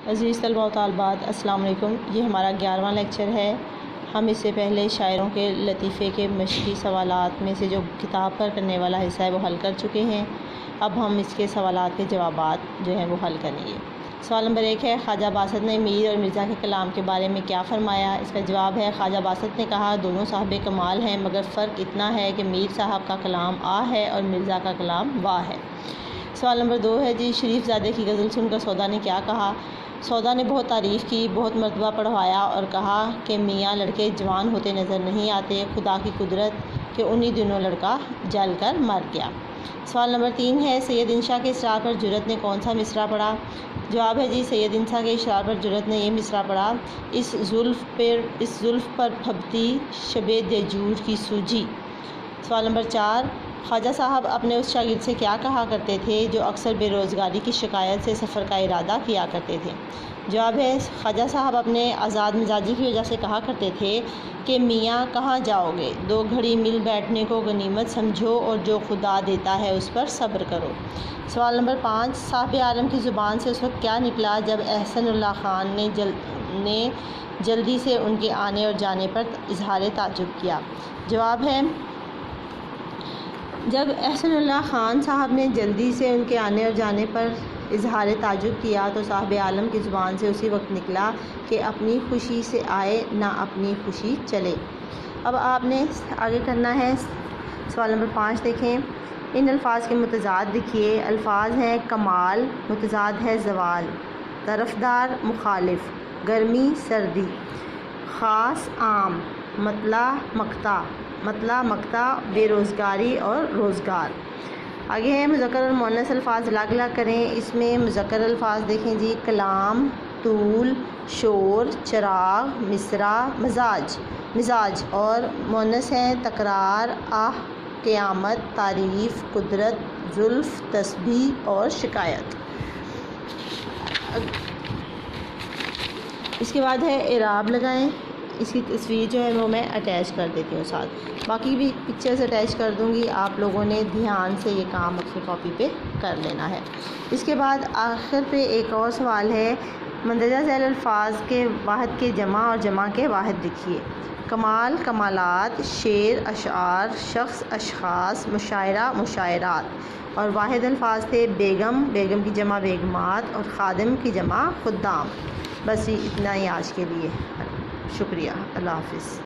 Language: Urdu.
عزیز طلباء و طالبات، السلام علیکم۔ یہ ہمارا 11واں لیکچر ہے۔ ہم اس سے پہلے شاعروں کے لطیفے کے مشقی سوالات میں سے جو کتاب پر کرنے والا حصہ ہے وہ حل کر چکے ہیں۔ اب ہم اس کے سوالات کے جوابات جو ہیں وہ حل کریں گے۔ سوال نمبر 1 ہے، خواجہ باسط نے میر اور مرزا کے کلام کے بارے میں کیا فرمایا؟ اس کا جواب ہے، خواجہ باسط نے کہا دونوں صاحب کمال ہیں، مگر فرق اتنا ہے کہ میر صاحب کا کلام آ ہے اور مرزا کا کلام واہ ہے۔ سوال نمبر 2 ہے جی، شریف زادے کی غزل سن کر سودا نے کیا کہا؟ سودا نے بہت تعریف کی، بہت مرتبہ پڑھوایا اور کہا کہ میاں لڑکے جوان ہوتے نظر نہیں آتے، خدا کی قدرت کہ انہی دنوں لڑکا جل کر مر گیا۔ سوال نمبر 3 ہے، سید انشا کے اسرار پر جرأت نے کون سا مصرع پڑھا؟ جواب ہے جی، سید انشا کے اسرار پر جرأت نے یہ مصرع پڑھا، اس زلف پر پھبتی شب دیجور کی سوجی۔ سوال نمبر 4، خواجہ صاحب اپنے اس شاگرد سے کیا کہا کرتے تھے جو اکثر بے روزگاری کی شکایت سے سفر کا ارادہ کیا کرتے تھے؟ جواب ہے، خواجہ صاحب اپنے آزاد مزاجی کی وجہ سے کہا کرتے تھے کہ میاں کہاں جاؤ گے، 2 گھڑی مل بیٹھنے کو غنیمت سمجھو اور جو خدا دیتا ہے اس پر صبر کرو۔ سوال نمبر 5، صاحب عالم کی زبان سے اس وقت کیا نکلا جب احسن اللہ خان نے جلدی سے ان کے آنے اور جانے پر اظہار تعجب کیا؟ جواب ہے، جب احسن اللہ خان صاحب نے جلدی سے ان کے آنے اور جانے پر اظہار تعجب کیا تو صاحب عالم کی زبان سے اسی وقت نکلا کہ اپنی خوشی سے آئے نہ اپنی خوشی چلے۔ اب آپ نے آگے کرنا ہے۔ سوال نمبر 5 دیکھیں، ان الفاظ کے متضاد لکھیے۔ الفاظ ہیں کمال، متضاد ہے زوال، طرفدار مخالف، گرمی سردی، خاص عام، مطلع مقطع، بے روزگاری اور روزگار۔ آگے ہے مذکر اور مؤنث الفاظ الگ الگ کریں۔ اس میں مذکر الفاظ دیکھیں جی، کلام، طول، شور، چراغ، مصرع، مزاج، اور مؤنث ہیں تکرار، آہ، قیامت، تعریف، قدرت، زلف، تسبیح اور شکایت۔ اس کے بعد ہے اعراب لگائیں۔ اس کی تصویر جو ہے وہ میں اٹیچ کر دیتی ہوں ساتھ، باقی بھی پکچرز اٹیچ کر دوں گی، آپ لوگوں نے دھیان سے یہ کام اپنی کاپی پہ کر لینا ہے۔ اس کے بعد آخر پہ ایک اور سوال ہے، مندرجہ ذیل الفاظ کے واحد کے جمع اور جمع کے واحد لکھیے۔ کمال، کمالات، شعر، اشعار، شخص، اشخاص، مشاعرہ، مشاعرات، اور واحد الفاظ تھے بیگم کی جمع بیگمات، اور خادم کی جمع خدام۔ بس اتنا ہی آج کے لیے، شکریہ، اللہ حافظ۔